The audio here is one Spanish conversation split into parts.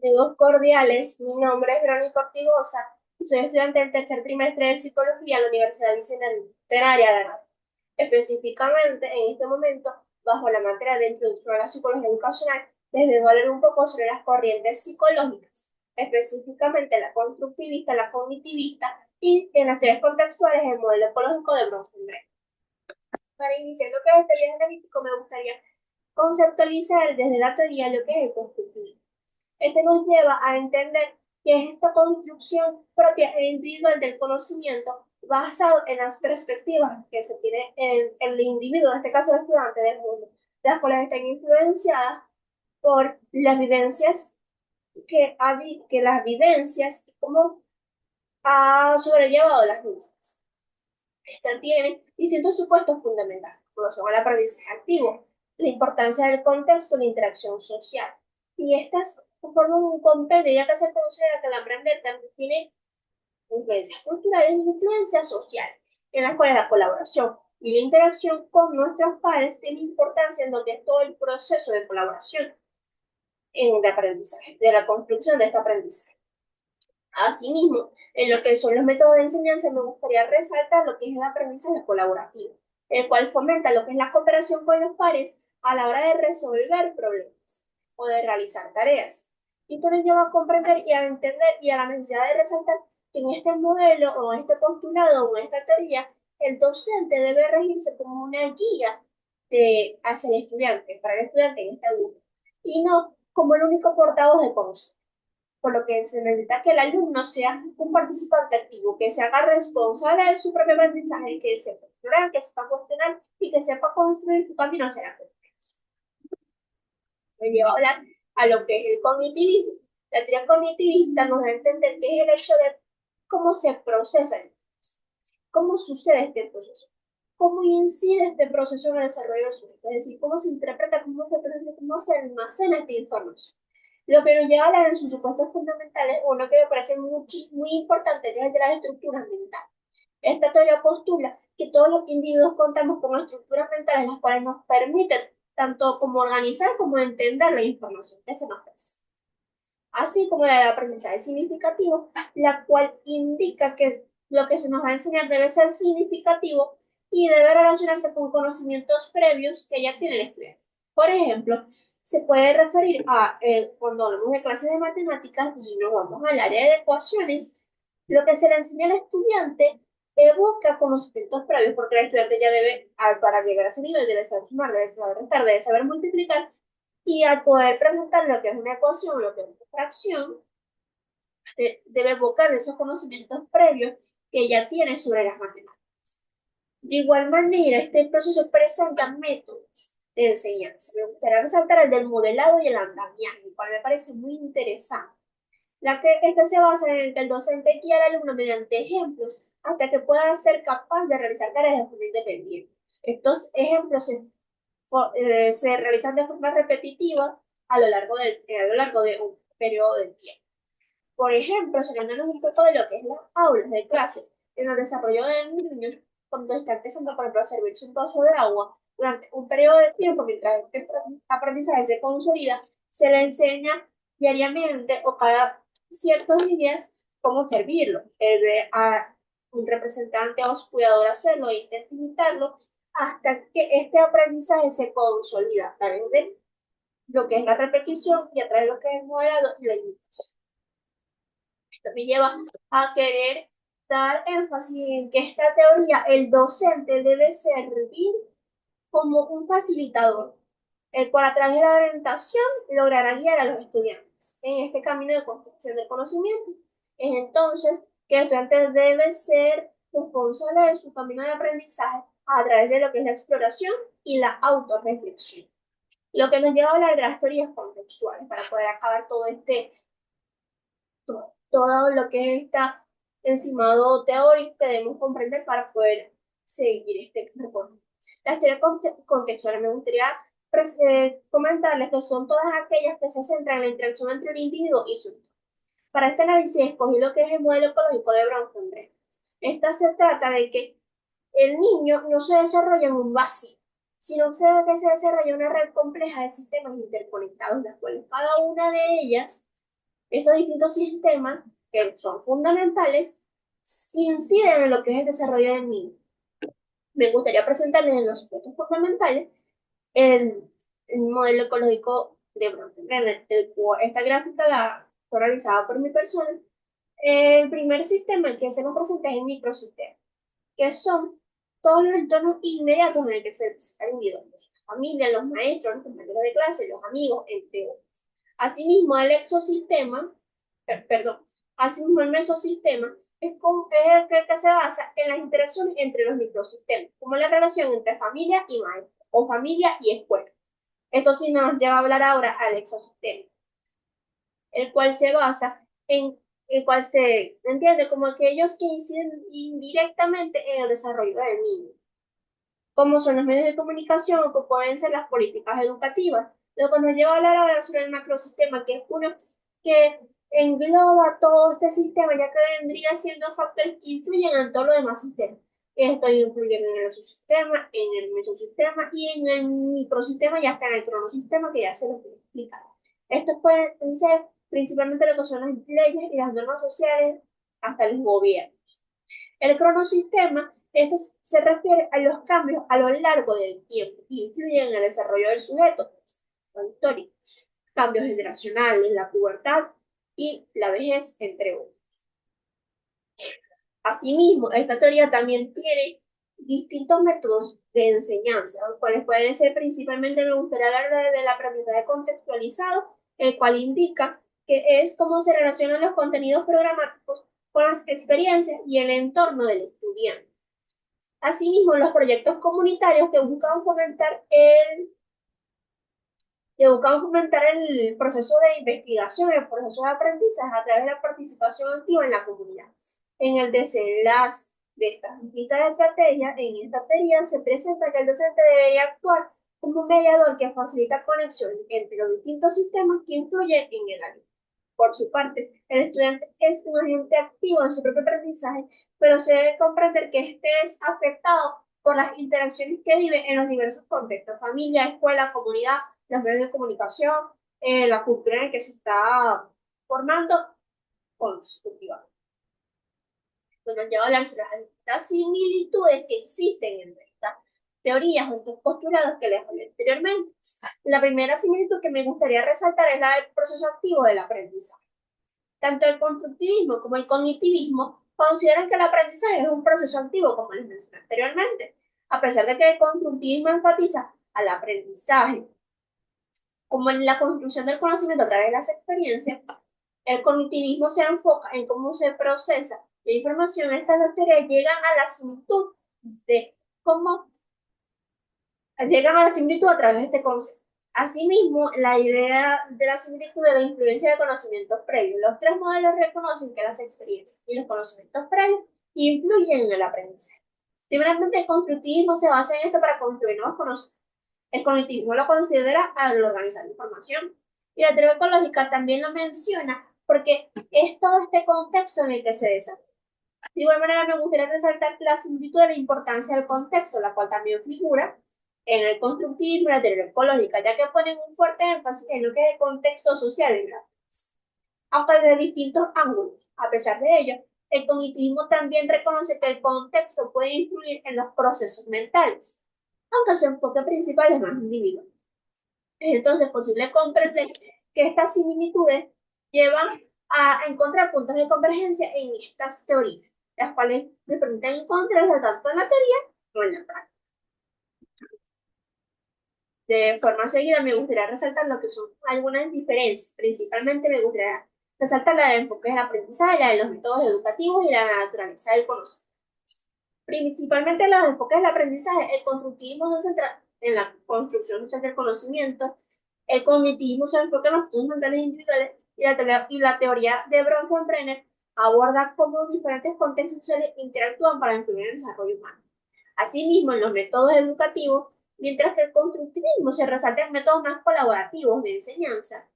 Saludos cordiales, mi nombre es Verónica Ortigosa y soy estudiante del tercer trimestre de Psicología en la Universidad Bicentenaria de Aragón. Específicamente, en este momento, bajo la materia de Introducción a la Psicología Educacional, les voy a hablar un poco sobre las corrientes psicológicas, específicamente la constructivista, la cognitivista y, en las teorías contextuales, el modelo ecológico de Bronfenbrenner. Para iniciar lo que es este viaje analítico, me gustaría conceptualizar desde la teoría lo que es el constructivismo. Este nos lleva a entender que es esta construcción propia e individual del conocimiento basado en las perspectivas que se tiene en el individuo, en este caso el estudiante del mundo, las cuales están influenciadas por las vivencias que las vivencias, cómo ha sobrellevado las mismas. Esta tiene distintos supuestos fundamentales, como son el aprendizaje activo, la importancia del contexto, la interacción social. Y estas forman un compendio, ya que se considera que el aprender también tiene influencias culturales y influencias sociales, en las cuales la colaboración y la interacción con nuestros pares tiene importancia en lo que es todo el proceso de colaboración en el aprendizaje, de la construcción de este aprendizaje. Asimismo, en lo que son los métodos de enseñanza, me gustaría resaltar lo que es el aprendizaje colaborativo, el cual fomenta lo que es la cooperación con los pares a la hora de resolver problemas o de realizar tareas. Y esto nos lleva a comprender y a entender y a la necesidad de resaltar que en este modelo o en este postulado o en esta teoría, el docente debe regirse como una guía hacia el estudiante, para el estudiante en este grupo, y no como el único portavoz de conocimiento, por lo que se necesita que el alumno sea un participante activo, que se haga responsable de su propio aprendizaje, que sepa explorar, que sepa cuestionar y que sepa construir su camino hacia la competencia. Me lleva a hablar a lo que es el cognitivismo. La teoría cognitivista nos da a entender que es el hecho de cómo se procesa, cómo sucede este proceso, cómo incide este proceso en el desarrollo del sujeto, es decir, cómo se interpreta, cómo se procesa, cómo se almacena esta información. Lo que nos lleva a hablar en sus supuestos fundamentales, uno que me parece muy importante, que es el de las estructuras mentales. Esta teoría postula que todos los individuos contamos con estructuras mentales las cuales nos permiten tanto como organizar como entender la información que se nos presenta, así como la del aprendizaje significativo, la cual indica que lo que se nos va a enseñar debe ser significativo y debe relacionarse con conocimientos previos que ya tiene el estudiante. Por ejemplo, se puede referir a cuando hablamos de clases de matemáticas y nos vamos al área de ecuaciones, lo que se le enseña al estudiante evoca conocimientos previos, porque el estudiante ya debe, para llegar a ese nivel, debe saber sumar, debe saber restar, debe saber multiplicar, y al poder presentar lo que es una ecuación, lo que es una fracción, debe evocar esos conocimientos previos que ya tiene sobre las matemáticas. De igual manera, este proceso presenta métodos de enseñanza. Me gustaría resaltar el del modelado y el andamiaje, el cual me parece muy interesante, la que este se basa en el que el docente guía al alumno mediante ejemplos hasta que pueda ser capaz de realizar tareas de forma independiente. Estos ejemplos se realizan de forma repetitiva a lo largo de un periodo de tiempo. Por ejemplo, saliéndonos un poco de lo que es las aulas de clase, en el desarrollo del niño, cuando está empezando, por ejemplo, a servirse un vaso de agua, durante un periodo de tiempo, mientras este aprendizaje se consolida, se le enseña diariamente o cada ciertos días cómo servirlo. Él ve a un representante o su cuidador hacerlo e intenta imitarlo hasta que este aprendizaje se consolida a través de lo que es la repetición y a través de lo que es el modelado y la imitación. Esto me lleva a querer dar énfasis en que esta teoría, el docente debe servir como un facilitador, el cual a través de la orientación logrará guiar a los estudiantes en este camino de construcción del conocimiento. Es entonces que el estudiante debe ser responsable de su camino de aprendizaje a través de lo que es la exploración y la autorreflexión. Lo que nos lleva a hablar de las teorías contextuales para poder acabar todo lo que está encimado teórico que debemos comprender para poder seguir este recorrido. Las teorías contextuales me gustaría comentarles que son todas aquellas que se centran en la interacción entre el individuo y su entorno. Para este análisis escogí lo que es el modelo ecológico de Bronfenbrenner. Esta se trata de que el niño no se desarrolla en un vacío, sino que se desarrolla una red compleja de sistemas interconectados, las cuales cada una de ellas Estos distintos sistemas, que son fundamentales, inciden en lo que es el desarrollo del niño. Me gustaría presentarles en los puntos fundamentales el, el modelo ecológico de Bronfenbrenner. Esta gráfica la fue realizada por mi persona. El primer sistema que se nos presenta es el microsistema, que son todos los entornos inmediatos en el que se presenta el individuo, la familia, los maestros, los compañeros de clase, los amigos, entre otros. Asimismo, el exosistema, perdón, asimismo el mesosistema es el que se basa en las interacciones entre los microsistemas, como la relación entre familia y maestro, o familia y escuela. Esto sí nos lleva a hablar ahora al exosistema, el cual se basa en el cual se entiende como aquellos que inciden indirectamente en el desarrollo del niño, como son los medios de comunicación o que pueden ser las políticas educativas. Lo que nos lleva a hablar ahora sobre el macrosistema, que es uno que engloba todo este sistema, ya que vendría siendo factores que influyen en todos los demás sistemas. Esto influye en el subsistema, en el mesosistema y en el microsistema y hasta en el cronosistema, que ya se lo voy a explicar. Estos pueden ser principalmente lo que son las leyes y las normas sociales hasta los gobiernos. El cronosistema, este se refiere a los cambios a lo largo del tiempo que influyen en el desarrollo del sujeto, la historia, cambios generacionales, la pubertad y la vejez, entre otros. Asimismo, esta teoría también tiene distintos métodos de enseñanza, los cuales pueden ser principalmente, me gustaría hablar del aprendizaje contextualizado, el cual indica que es cómo se relacionan los contenidos programáticos con las experiencias y el entorno del estudiante. Asimismo, los proyectos comunitarios que buscan fomentar el proceso de investigación, el proceso de aprendizaje a través de la participación activa en la comunidad. En el desenlace de estas distintas estrategias, en esta teoría se presenta que el docente debería actuar como un mediador que facilita conexiones entre los distintos sistemas que influyen en el alumno. Por su parte, el estudiante es un agente activo en su propio aprendizaje, pero se debe comprender que este es afectado por las interacciones que vive en los diversos contextos: familia, escuela, comunidad, los medios de comunicación, la cultura en la que se está formando consecutivamente. Esto nos lleva a hablar sobre las similitudes que existen entre estas teorías o estos postulados que les hablé anteriormente. La primera similitud que me gustaría resaltar es la del proceso activo del aprendizaje. Tanto el constructivismo como el cognitivismo consideran que el aprendizaje es un proceso activo, como les mencioné anteriormente. A pesar de que el constructivismo enfatiza al aprendizaje como en la construcción del conocimiento a través de las experiencias, el cognitivismo se enfoca en cómo se procesa la información. Estas dos teorías llegan a la similitud a través de este concepto. Asimismo, la idea de la similitud de la influencia de conocimientos previos. Los tres modelos reconocen que las experiencias y los conocimientos previos influyen en el aprendizaje. Primeramente, el constructivismo se basa en esto para construir nuevos conocimientos. El cognitivismo lo considera al organizar información. Y la teoría ecológica también lo menciona porque es todo este contexto en el que se desarrolla. De igual manera, me gustaría resaltar la similitud de la importancia del contexto, la cual también figura en el constructivismo y la teoría ecológica, ya que ponen un fuerte énfasis en lo que es el contexto social en la vida, aunque desde distintos ángulos. A pesar de ello, el cognitivismo también reconoce que el contexto puede influir en los procesos mentales, aunque su enfoque principal es más individual. Es entonces posible comprender que estas similitudes llevan a encontrar puntos de convergencia en estas teorías, las cuales me permiten encontrarse tanto en la teoría como en la práctica. De forma seguida, me gustaría resaltar lo que son algunas diferencias. Principalmente me gustaría resaltar la de enfoque del aprendizaje, la de los métodos educativos y la naturaleza del conocimiento. Principalmente los enfoques del aprendizaje, el constructivismo se centra en la construcción social del conocimiento, el cognitivismo se enfoca en los procesos mentales individuales y la teoría de Bronfenbrenner aborda cómo diferentes contextos sociales interactúan para influir en el desarrollo humano. Asimismo, en los métodos educativos, mientras que el constructivismo se resalta en métodos más colaborativos de enseñanza,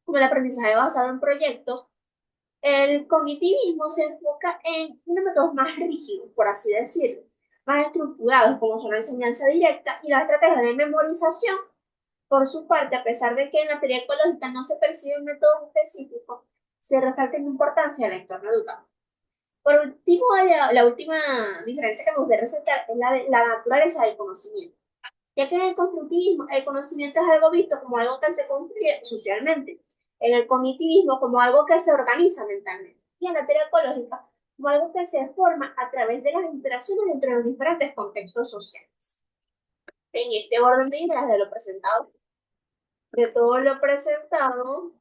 como el aprendizaje basado en proyectos, el cognitivismo se enfoca en unos métodos más rígidos, por así decirlo, más estructurados, como son la enseñanza directa y las estrategias de memorización Por su parte, a pesar de que en la teoría ecológica no se perciben métodos específicos, se resalta la importancia del entorno educativo. Por último, la última diferencia que me gustaría resaltar es la de la naturaleza del conocimiento, ya que en el constructivismo el conocimiento es algo visto como algo que se construye socialmente, en el cognitivismo como algo que se organiza mentalmente, y en la teoría ecológica como algo que se forma a través de las interacciones entre los diferentes contextos sociales. En este orden de ideas de todo lo presentado,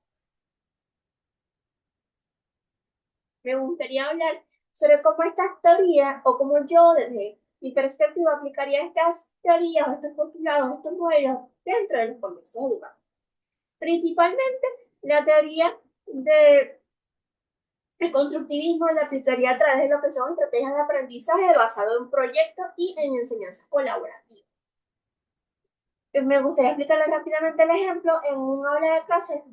me gustaría hablar sobre cómo estas teorías, o cómo yo desde mi perspectiva aplicaría estas teorías, o estos postulados, estos modelos dentro de los contextos educativos. Principalmente la teoría del constructivismo la aplicaría a través de lo que son estrategias de aprendizaje basado en proyectos y en enseñanza colaborativa. Me gustaría explicarle rápidamente el ejemplo en un aula de clases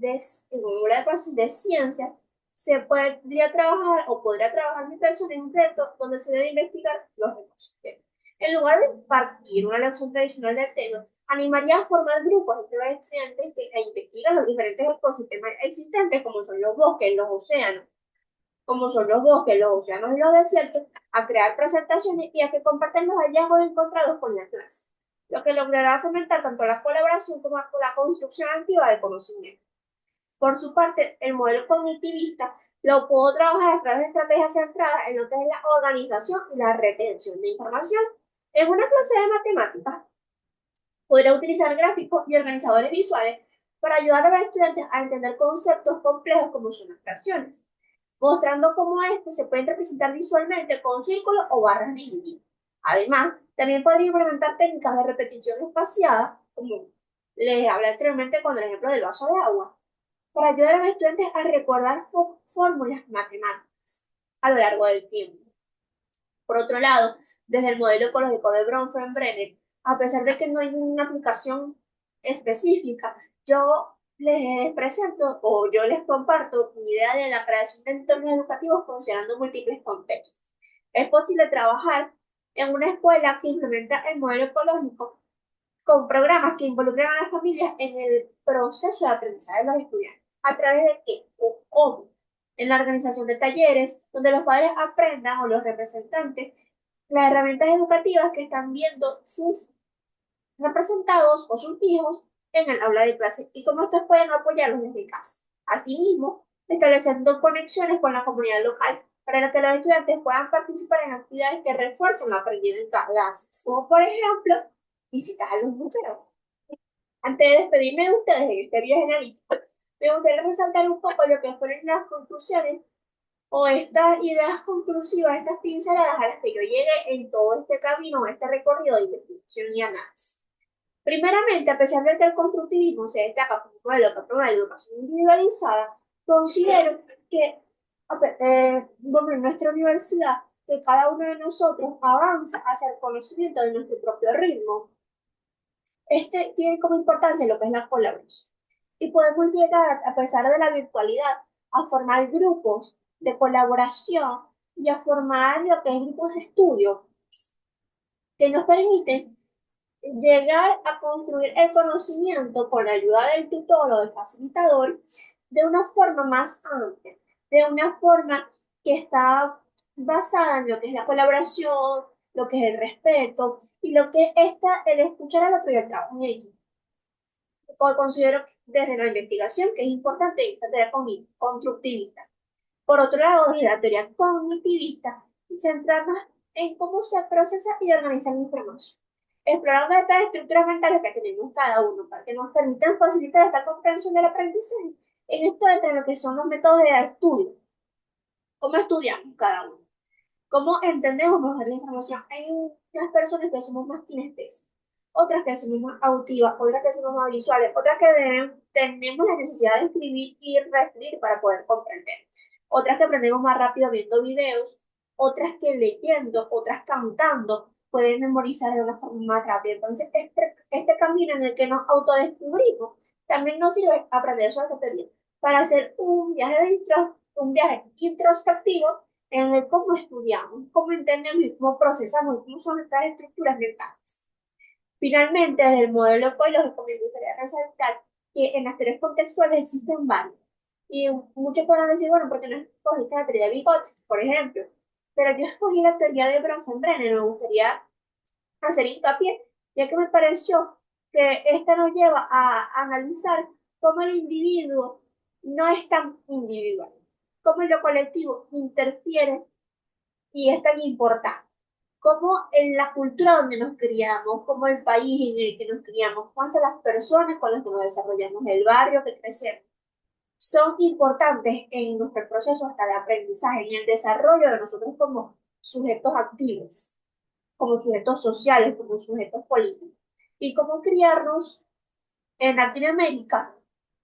en un aula de clases de ciencias. Se podría trabajar o podría trabajar mi persona en un reto donde se debe investigar los ecosistemas. En lugar de partir una lección tradicional del tema, animaría a formar grupos entre los estudiantes que investigan los diferentes ecosistemas existentes, como son los bosques, los océanos, los océanos y los desiertos, a crear presentaciones y a que compartan los hallazgos encontrados con la clase, lo que logrará fomentar tanto la colaboración como la construcción activa del conocimiento. Por su parte, el modelo cognitivista lo puedo trabajar a través de estrategias centradas en lo que es la organización y la retención de información. En una clase de matemáticas, podría utilizar gráficos y organizadores visuales para ayudar a los estudiantes a entender conceptos complejos como son las fracciones, mostrando cómo estos se pueden representar visualmente con círculos o barras divididas. Además, también podría implementar técnicas de repetición espaciada, como les hablé anteriormente con el ejemplo del vaso de agua, para ayudar a los estudiantes a recordar fórmulas matemáticas a lo largo del tiempo. Por otro lado, desde el modelo ecológico de Bronfenbrenner, a pesar de que no hay una aplicación específica, yo les presento o yo les comparto mi idea de la creación de entornos educativos considerando múltiples contextos. Es posible trabajar en una escuela que implementa el modelo ecológico con programas que involucren a las familias en el proceso de aprendizaje de los estudiantes. ¿A través de qué o cómo? En la organización de talleres, donde los padres aprendan o los representantes las herramientas educativas que están viendo sus representados o sus hijos en el aula de clase y cómo estos pueden apoyarlos desde casa. Asimismo, estableciendo conexiones con la comunidad local para que los estudiantes puedan participar en actividades que refuercen lo aprendido en clases, como por ejemplo, visitas a los museos. Antes de despedirme de ustedes en este viaje analítico, me gustaría resaltar un poco lo que fueron las conclusiones o estas ideas conclusivas, estas pinceladas a las que yo llegué en todo este camino, este recorrido de investigación y análisis. Primeramente, a pesar de que el constructivismo se destaca como un modelo que promueve la educación individualizada, considero que bueno, en nuestra universidad, que cada uno de nosotros avanza hacia el conocimiento de nuestro propio ritmo. Este tiene como importancia lo que es la colaboración. Y podemos llegar, a pesar de la virtualidad, a formar grupos de colaboración y a formar lo que es grupos de estudio que nos permiten llegar a construir el conocimiento con la ayuda del tutor o del facilitador de una forma más amplia, de una forma que está basada en lo que es la colaboración, lo que es el respeto y lo que está el escuchar al otro y el trabajo en equipo. Considero desde la investigación que es importante esta teoría constructivista. Por otro lado, desde la teoría cognitivista, centrarnos en cómo se procesa y organiza la información, explorando estas estructuras mentales que tenemos cada uno para que nos permitan facilitar esta comprensión del aprendizaje. En esto entra lo que son los métodos de estudio, cómo estudiamos cada uno, cómo entendemos mejor la información. Hay unas personas que somos más kinestésicas, otras que somos más auditivas, otras que somos más visuales, otras que tenemos la necesidad de escribir y reescribir para poder comprender, otras que aprendemos más rápido viendo videos, otras que leyendo, otras cantando, pueden memorizar de una forma más rápida. Entonces, este camino en el que nos autodescubrimos también nos sirve aprender sobre teoría para hacer un viaje introspectivo en el cómo estudiamos, cómo entendemos y cómo procesamos y cómo son estas estructuras mentales. Finalmente, desde el modelo ecológico me gustaría resaltar que en las teorías contextuales existen varias. Y muchos podrán decir, bueno, ¿por qué no escogiste la teoría de Vygotsky, por ejemplo? Pero yo escogí la teoría de Bronfenbrenner, me gustaría hacer hincapié, ya que me pareció que esta nos lleva a analizar cómo el individuo no es tan individual, cómo lo colectivo interfiere y es tan importante, cómo en la cultura donde nos criamos, como el país en el que nos criamos, cuántas las personas con las que nos desarrollamos, el barrio que crecemos, son importantes en nuestro proceso hasta de aprendizaje, en el desarrollo de nosotros como sujetos activos, como sujetos sociales, como sujetos políticos. Y cómo criarnos en Latinoamérica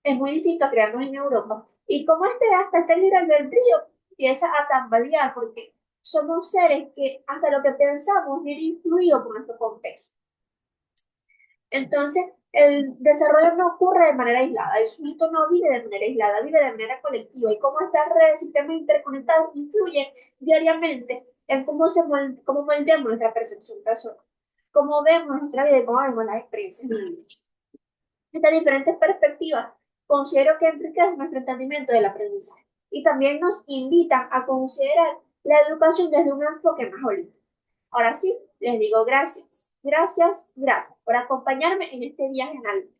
es muy distinto a criarnos en Europa. Y cómo hasta este libre albedrío empieza a tambalear, porque somos seres que hasta lo que pensamos viene influido por nuestro contexto. Entonces, el desarrollo no ocurre de manera aislada, el sujeto no vive de manera aislada, vive de manera colectiva. Y cómo estas redes, sistemas interconectados influyen diariamente en cómo moldeamos nuestra percepción personal, cómo vemos nuestra vida y cómo vemos las experiencias vividas. Estas diferentes perspectivas considero que enriquecen nuestro entendimiento del aprendizaje y también nos invitan a considerar la educación desde un enfoque más holístico. Ahora sí, les digo gracias, gracias, gracias por acompañarme en este viaje en alto.